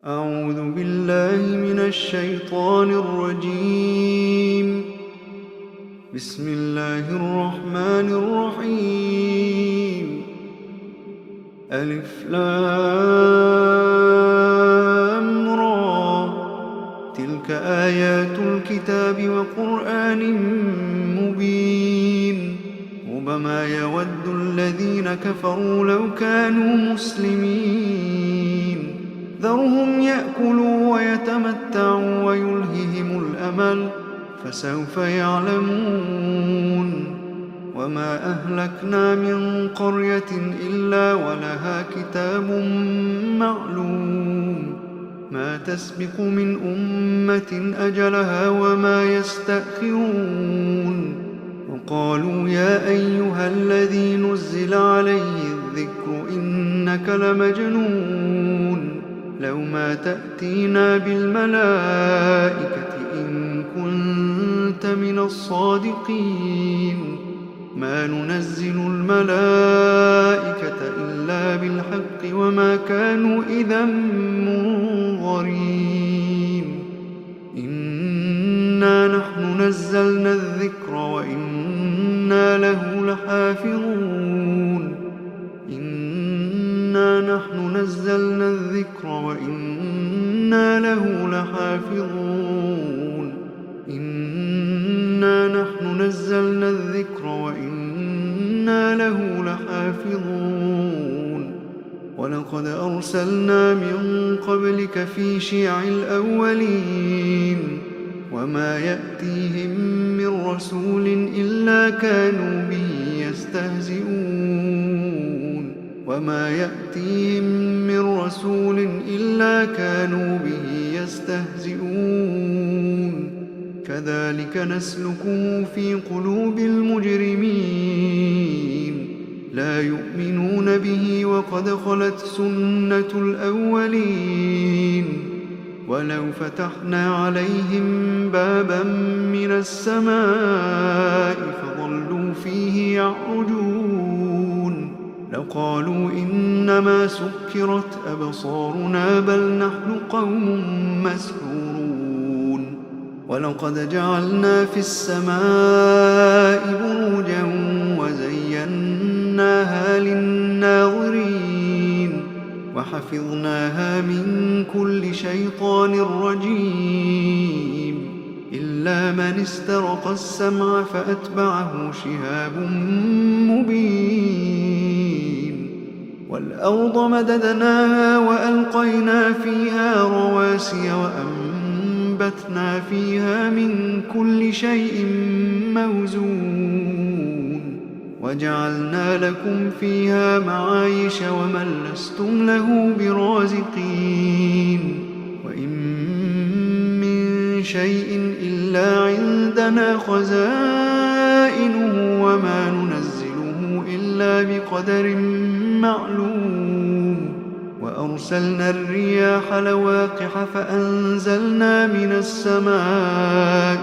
أعوذ بالله من الشيطان الرجيم. بسم الله الرحمن الرحيم. ألف لام را، تلك آيات الكتاب وقرآن مبين. ربما يود الذين كفروا لو كانوا مسلمين. ذرهم يأكلوا ويتمتعوا ويلههم الأمل، فسوف يعلمون. وما أهلكنا من قرية إلا ولها كتاب معلوم، ما تسبق من أمة أجلها وما يستأخرون. وقالوا يا أيها الذي نزل عليه الذكر إنك لمجنون، لو ما تأتينا بالملائكة إن كنت من الصادقين. ما ننزل الملائكة إلا بالحق وما كانوا إذا منظرين. إنا نحن نزلنا الذكر وإنا له لحافظون. إنا نحن نزلنا الذكر وإنا له لحافظون. إنا نحن نزلنا الذكر وإنا له لحافظون. ولقد أرسلنا من قبلك في شيع الأولين، وما يأتيهم من رسول إلا كانوا به يستهزئون. وما يأتيهم من رسول إلا كانوا به يستهزئون. كذلك نسلكه في قلوب المجرمين، لا يؤمنون به وقد خلت سنة الأولين. ولو فتحنا عليهم بابا من السماء فظلوا فيه يعرجون لقالوا إنما سكرت أبصارنا بل نحن قوم مسحورون. ولقد جعلنا في السماء بروجا وزيناها للناظرين، وحفظناها من كل شيطان رجيم، إلا من استرق السمع فأتبعه شهاب مبين. والأرض مددناها وألقينا فيها رواسي وأنبتنا فيها من كل شيء موزون، وجعلنا لكم فيها معايش ومن لستم له برازقين. وإن من شيء إلا عندنا خزائنه وما ننزله إلا بقدر معلوم. وأرسلنا الرياح لواقح فأنزلنا من السماء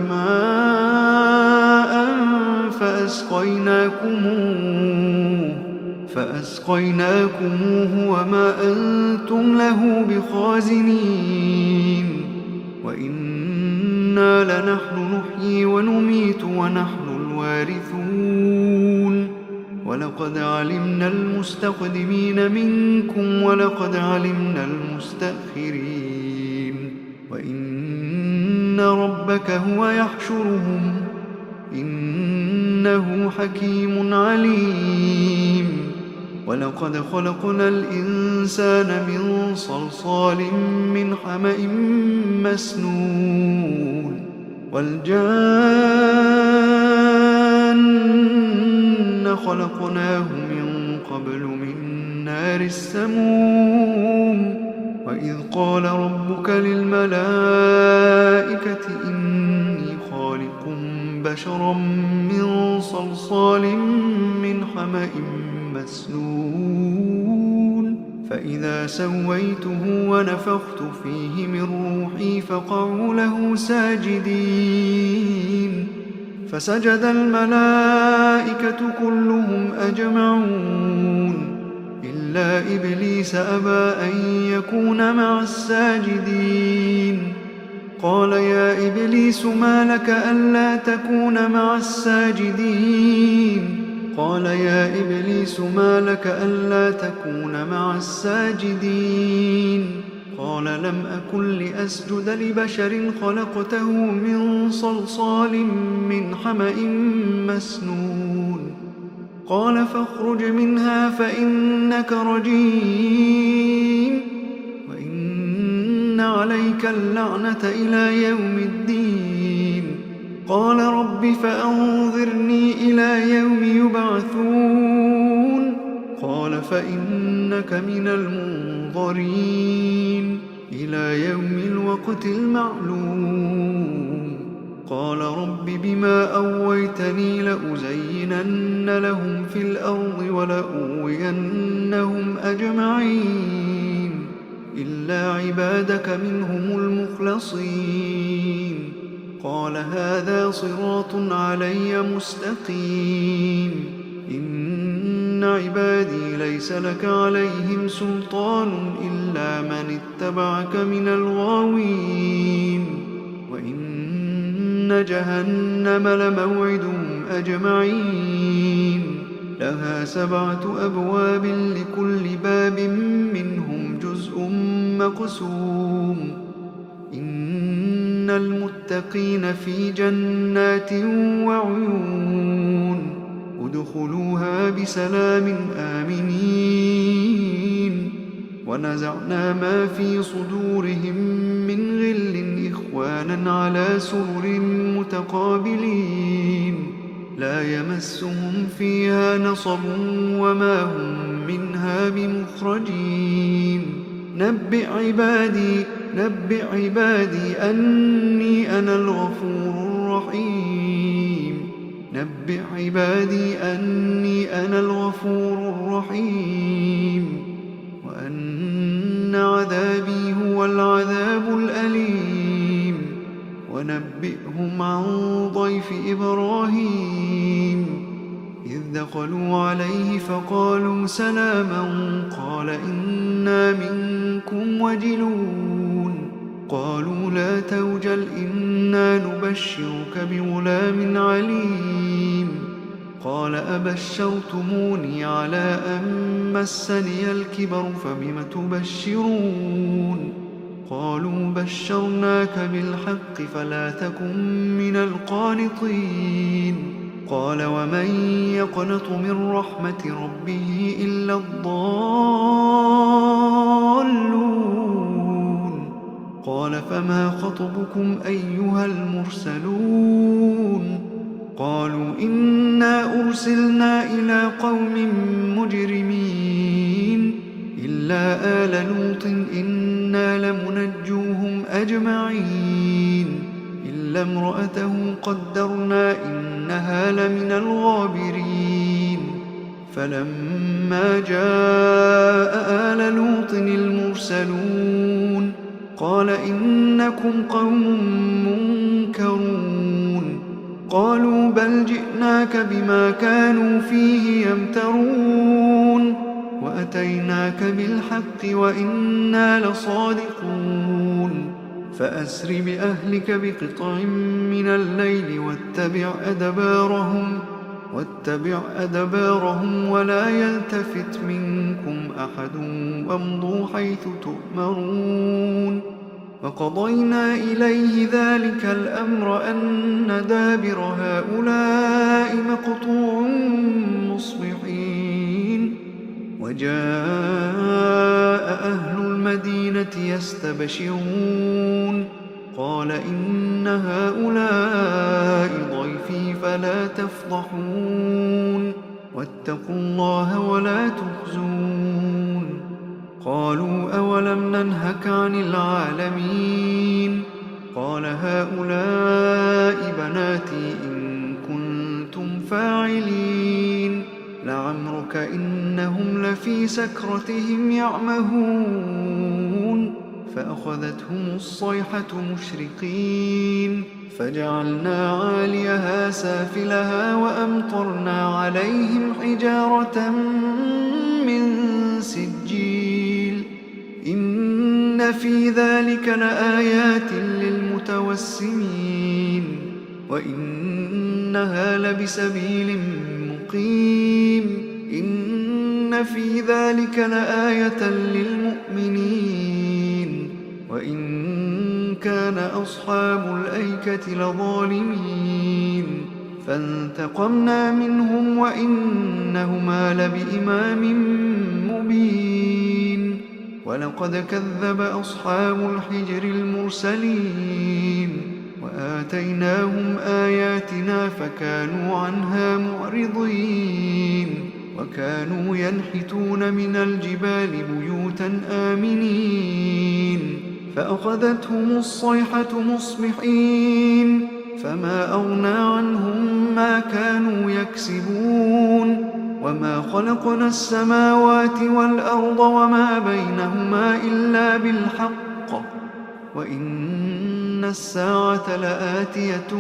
ماء فأسقيناكموه وما أنتم له بخازنين. وإنا لنحن نحيي ونميت ونحن الوارثون. ولقد علمنا المستقدمين منكم ولقد علمنا المستأخرين. وإن ربك هو يحشرهم إنه حكيم عليم. ولقد خلقنا الإنسان من صلصال من حمأ مسنون. والجان خلقناه من قبل من نار السموم. وإذ قال ربك للملائكة إني خالق بشرا من صلصال من حمأ مسنون. فإذا سويته ونفخت فيه من روحي فقعوا له ساجدين. فسجد الملائكة كلهم أجمعون إلا إبليس أبى أن يكون مع الساجدين. قال يا إبليس ما لك ألا تكون مع الساجدين؟ قال يا إبليس ما لك ألا تكون مع الساجدين؟ قال لم أكن لأسجد لبشر خلقته من صلصال من حمأ مسنون. قال فاخرج منها فإنك رجيم وإن عليك اللعنة إلى يوم الدين. قال رب فأنظرني إلى يوم يبعثون. قال فإنك من المنظرين إلى يوم الوقت المعلوم. قال رب بما أويتني لأزينن لهم في الأرض ولأوينهم أجمعين إلا عبادك منهم المخلصين. قال هذا صراط علي مستقيم. إن عبادي ليس لك عليهم سلطان إلا من اتبعك من الغاوين. وإن جهنم لموعدهم أجمعين لها 7 أبواب لكل باب منهم جزء مقسوم. إن المتقين في جنات وعيون ادخلوها بسلام آمنين. ونزعنا ما في صدورهم من غل إخوانا على سرر متقابلين لا يمسهم فيها نصب وما هم منها بمخرجين. نبئ عبادي أني أنا الغفور الرحيم. نبئ عبادي أني أنا الغفور الرحيم وأن عذابي هو العذاب الأليم. ونبئهم عن ضيف إبراهيم إذ دخلوا عليه فقالوا سلاما قال إنا منكم وجلون. قالوا لا توجل إنا نبشرك بغلام عليم. قال أبشرتموني على أن مسني الكبر فبم تبشرون؟ قالوا بشرناك بالحق فلا تكن من القانطين. قال ومن يقنط من رحمة ربه إلا الضالون. قال فما خطبكم أيها المرسلون؟ قالوا إنا أرسلنا إلى قوم مجرمين إلا آل لوط إنا لمنجوهم أجمعين إلا امرأته قدرنا إنها لمن الغابرين. فلما جاء آل لوط المرسلون قال إنكم قوم منكرون. قالوا بل جئناك بما كانوا فيه يمترون وأتيناك بالحق وإنا لصادقون. فأسر بأهلك بقطع من الليل واتبع أدبارهم ولا يلتفت منكم أحد وامضوا حيث تؤمرون. وقضينا إليه ذلك الأمر أن دابر هؤلاء مقطوع مصبحين. وجاء أهل المدينة يستبشرون قال إن هؤلاء ضيفي فلا تفضحون واتقوا الله ولا تخزون. قالوا أولم ننهك عن العالمين؟ قال هؤلاء بناتي إن كنتم فاعلين. لعمرك إنهم لفي سكرتهم يعمهون فأخذتهم الصيحة مشرقين فجعلنا عاليها سافلها وأمطرنا عليهم حجارة من سجيل إن في ذلك لآيات للمتوسمين وإنها لبسبيل مقيم إن في ذلك لآية للمؤمنين وإن كان أصحاب الأيكة لظالمين فانتقمنا منهم وإنهما لبإمام مبين ولقد كذب أصحاب الحجر المرسلين وآتيناهم آياتنا فكانوا عنها معرضين وكانوا ينحتون من الجبال بيوتا آمنين فأخذتهم الصيحة مصبحين فما أغنى عنهم ما كانوا يكسبون وما خلقنا السماوات والأرض وما بينهما إلا بالحق وإن الساعة لآتية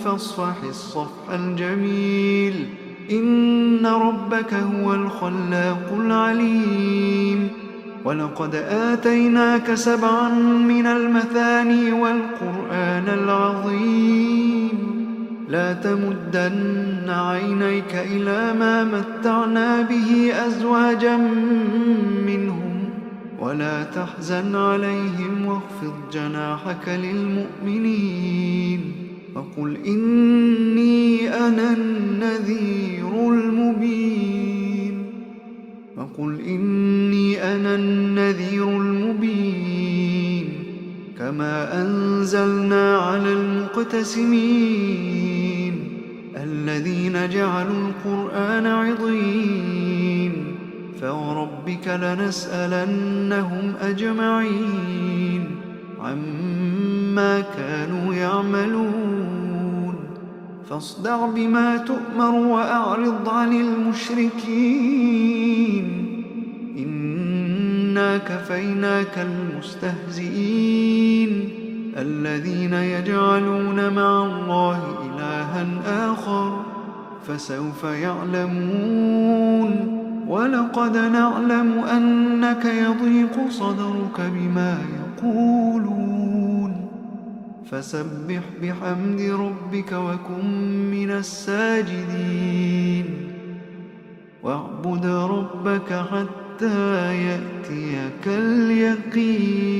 فاصفح الصفح الجميل إن ربك هو الخلاق العليم ولقد آتيناك 7 من المثاني والقرآن العظيم لا تمدن عينيك إلى ما متعنا به أزواجا منهم ولا تحزن عليهم واخفض جناحك للمؤمنين وقل إني أنا النذير المبين كما أنزلنا على المقتسمين الذين جعلوا القرآن عضين فوربك لنسألنهم أجمعين عما كانوا يعملون فاصدع بما تؤمر وأعرض عن المشركين إنا كفيناك المستهزئين الذين يجعلون مع الله إلها آخر فسوف يعلمون ولقد نعلم أنك يضيق صدرك بما يقولون فسبح بحمد ربك وكن من الساجدين واعبد ربك حتى يأتيك اليقين.